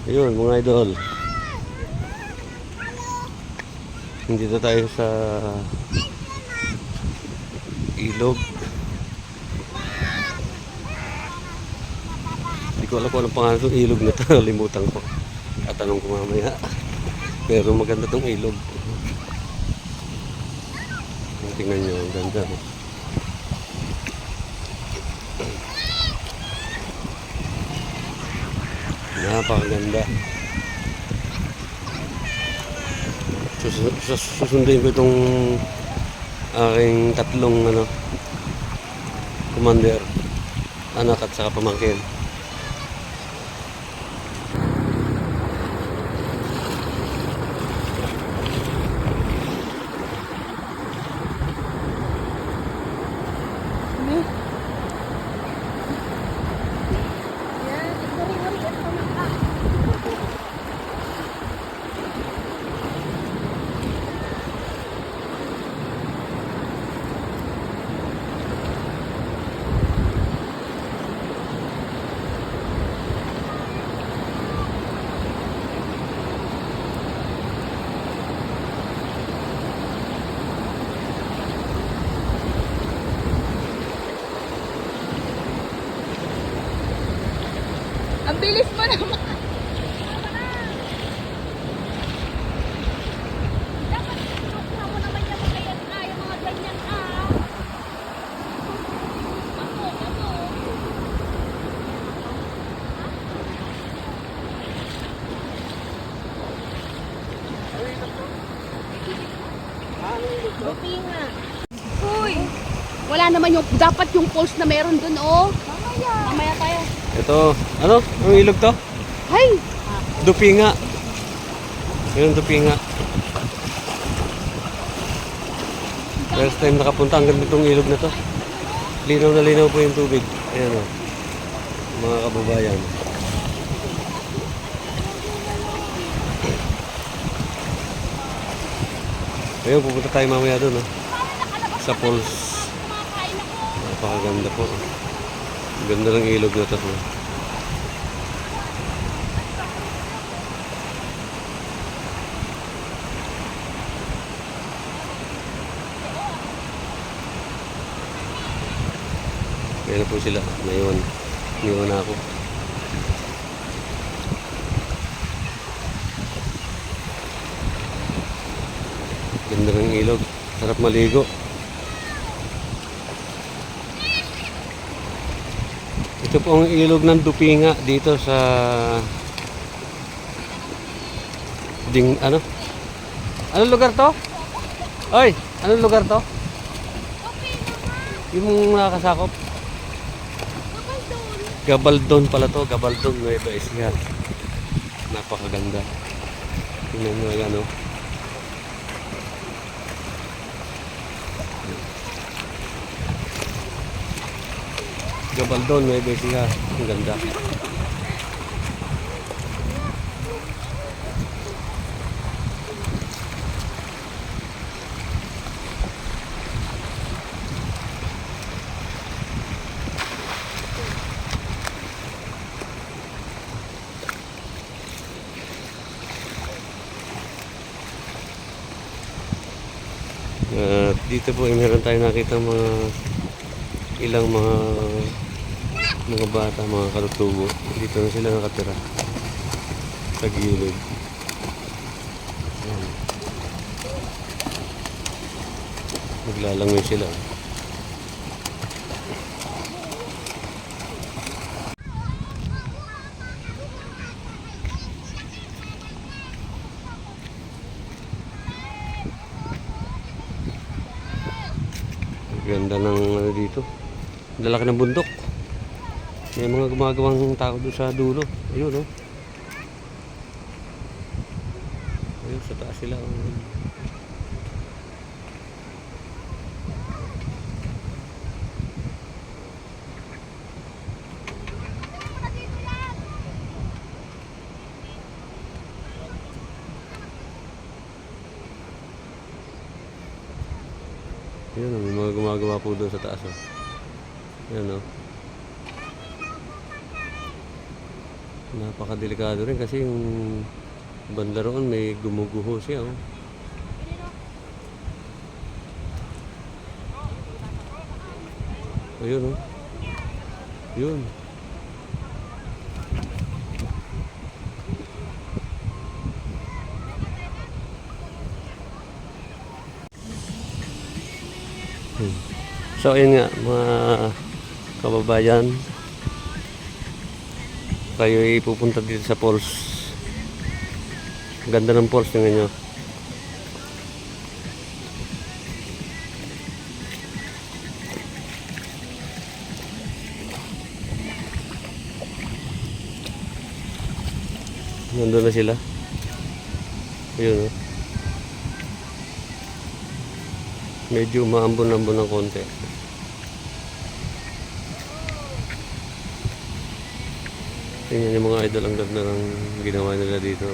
Ayun mga idol. Dito tayo sa ilog. Hindi ko alam kung anong pangalan itong ilog na ito. Limutan ko. At tanong ko mamaya. Pero maganda itong ilog. Tingnan nyo, ang ganda. Napakaganda. Susundin ko itong aking tatlong commander, anak at saka pamangkin. Ang bilis mo naman. Dapat inukuha mo naman yung mga yan yung mga ganyan Ako. Buti nga. Uy, wala naman yung, dapat yung pulse na meron dun, oh. Mamaya tayo. Ito, ano? Ang ilog to? Hay! Dupinga. Yun, Dupinga. First time nakapunta hanggang itong ilog na to. Linaw na linaw po yung tubig. Ayan o. Mga kababayan. Ayun, pupunta tayo mamaya doon, sa falls. Napakaganda po. Ganda ng ilog na ito. Kaya na po sila. Naiwan na ako. Ganda ng ilog. Sarap maligo. Ito po ang ilog ng Dupinga dito sa Anong lugar to? Oy, anong lugar to? Yung nakakasakop. Gabaldon pala to, Gabaldon, Nueva Ecija. Napakaganda. Tingnan mo ano. Gabaldon, Nueva Ecija. Ang ganda. Dito po meron tayo nakita ilang mga bata, mga kalutubo. Dito na sila nakatira sa gilid. Naglalangoy sila. Ganda ng dito. Lalaki ng bundok. May mga gumagawang tao doon sa dulo. Ayun, oh. Ayun, sa taas sila. Ayun, may mga gumagawa po doon sa taas. Oh. Ayun, oh. Napakadelikado rin kasi yung banda roon may gumuguho siya. Oh. Ayun oh. Yun. So ayun nga mga kababayan, kayo ay pupunta dito sa falls. Ganda ng falls, tingnan nyo. Nandun na sila. Ayun oh. Medyo maambon-ambon ng konti. Tingnan yung mga idol, ang ganda ng ginawa nila dito.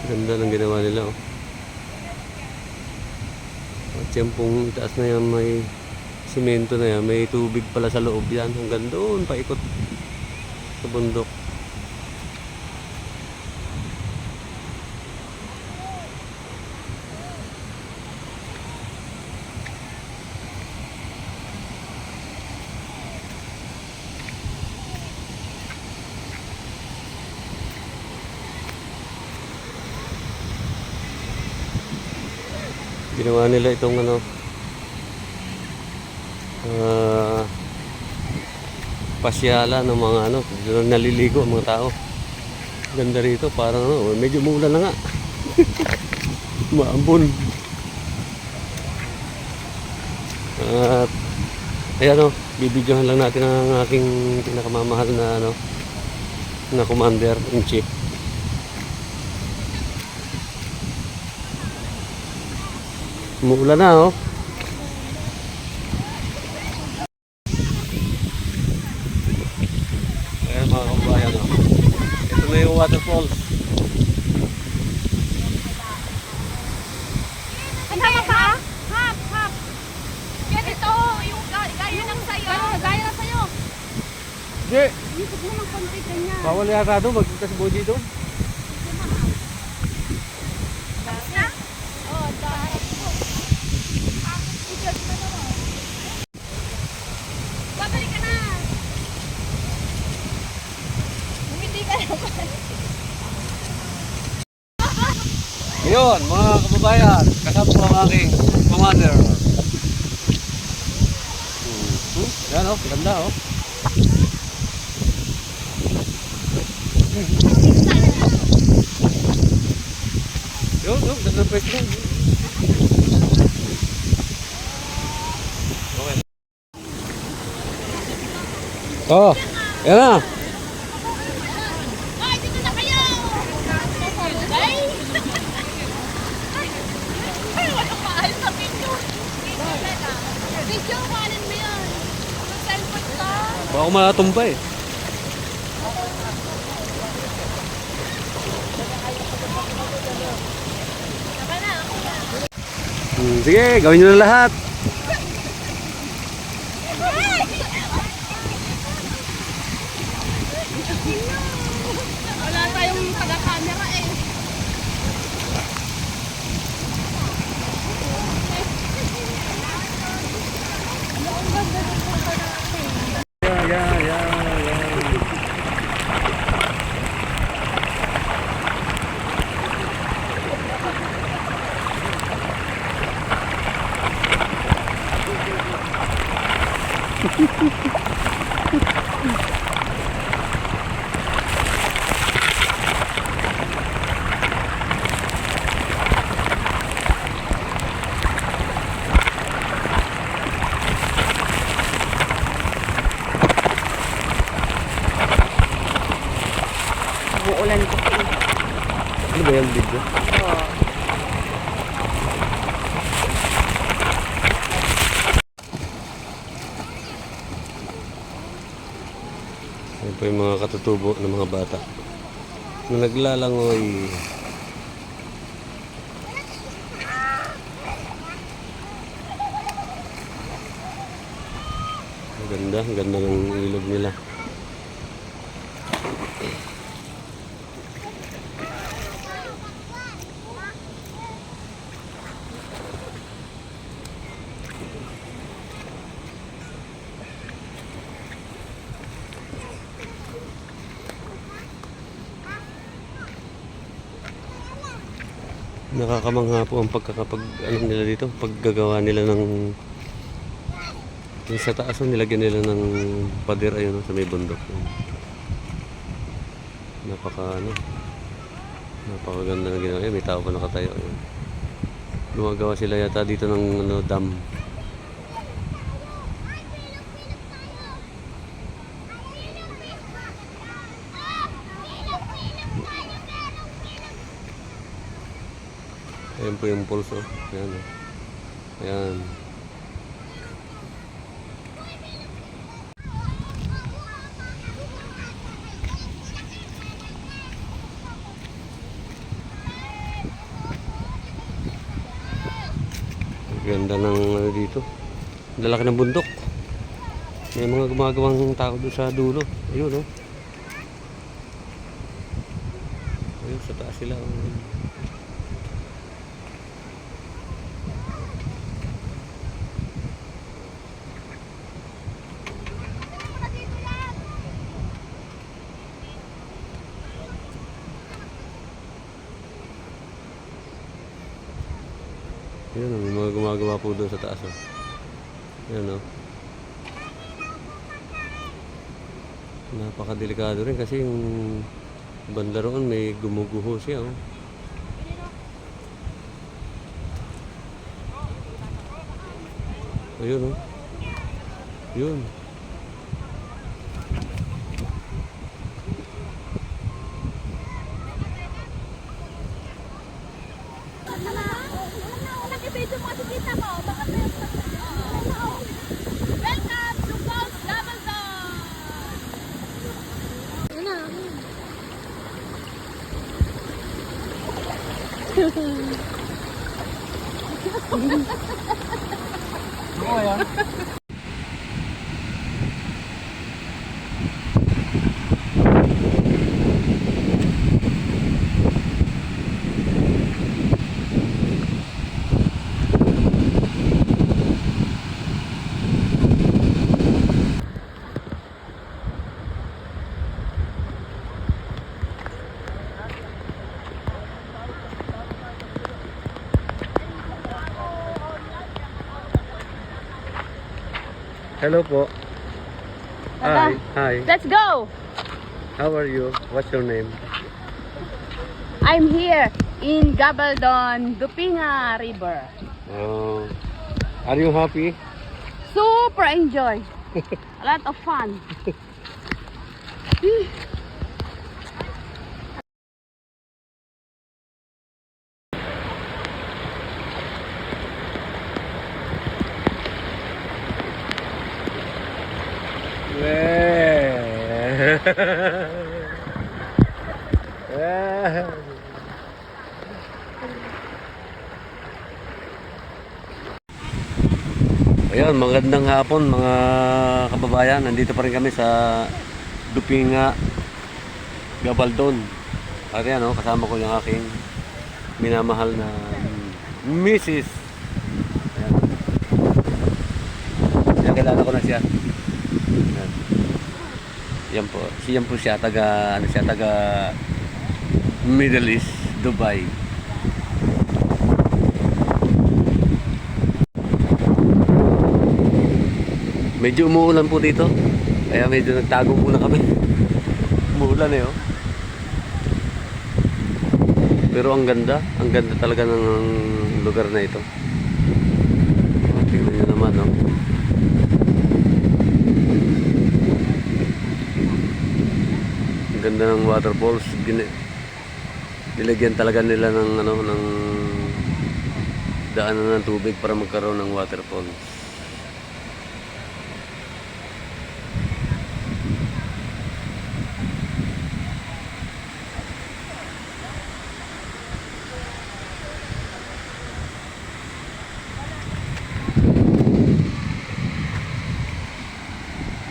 Ganda ng ginawa nila. Oh. At yung pong taas na yan, may simento na yan, may tubig pala sa loob yan. Hanggang doon, paikot sa bundok. Ginawa nila itong ano, pasyala ng mga ano, naliligo ang mga tao. Ganda rito, parang ano, medyo umulan na nga. Maambon. At ayan o, bibidyohan lang natin ang aking pinakamamahal na ano, na commander in chief. Umuulan na oh. Ayan mga kabayan oh. Ito na yung waterfalls. Ang tama ka? Hap. Yan ito, yung gaya ng sayo. Gaya ng sayo. Hindi. Dito po naman konti ganyan. Bawal yata doon, magkita sa body doon. Na? Oo, dahil po. Babalik ka na. Bumiti ka naman. Yun, mga kababayan, kasama ko ang aking commander. Yan oh, ganda oh. Yun, ganda ng pwesto. Okay. Oh, yan na. Ay, dito na kayo! Ay! Ay, walang maayos na picture. Video, kanin mo yun. Ang cellphone ka. Baka malatumba eh. Sige, gawin nyo na lahat. Wala tayong taga-camera eh. Uulan ko pa eh. Ano ba yung video? Oo. Yan po yung mga katutubo ng mga bata na naglalangoy. Ganda, ganda ng ilog nila. Nakakamangha po ang pagkakapag ano nila dito, paggagawa nila ng yung sa taas nilagyan nila ng pader ayun sa may bundok. Napakaganda ng ginawa. May tao pa nakatayo. Ayun. Gumagawa sila yata dito ng dam. Ayan po yung pulso. Ayan. Ayan. Ganda ng dito. Lalaki ng bundok. May mga gumagawang tao doon sa dulo. Ayun, oh. Ayun, sa taas sila. Ayun, may mga gumagawa po doon sa taas. Oh. Ayun, oh. Napakadelikado rin kasi yung banda roon may gumuguho siya. Oh. Ayun, oh. Yun. Welcome to Falls Gabaldon! Hello po. Hi. Hi. Let's go! How are you? What's your name? I'm here in Gabaldon, Dupinga River. Are you happy? Super enjoy. A lot of fun. Ayan, magandang hapon mga kababayan. Nandito pa rin kami sa Dupinga, Gabaldon. At yan, oh, kasama ko yung aking minamahal na Mrs. Ayan. Ayan, kilala ko na siya. Ayan. Yan po siya, taga Middle East, Dubai. Medyo umuulan po dito. Kaya medyo nagtago muna kami. Umuulan eh, oh. Pero ang ganda talaga ng lugar na ito. Tingnan nyo naman, no? Ang ganda ng waterfalls. Nilagyan talaga nila ng daanan ng tubig para magkaroon ng waterfalls.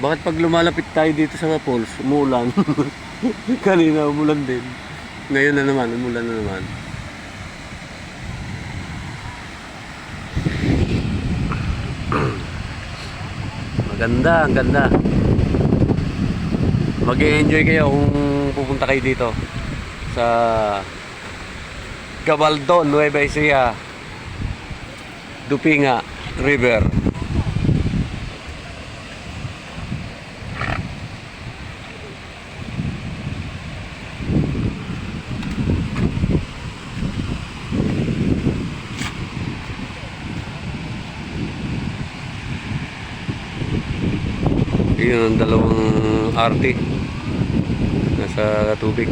Bakit pag lumalapit tayo dito sa falls, umuulan? Kanina umulan din. Ngayon na naman, umulan na naman. Maganda, ang ganda. Mag-i-enjoy kayo kung pupunta kayo dito sa Gabaldon, Nueva Ecija, Dupinga River. Yun ang dalawang RT nasa tubig.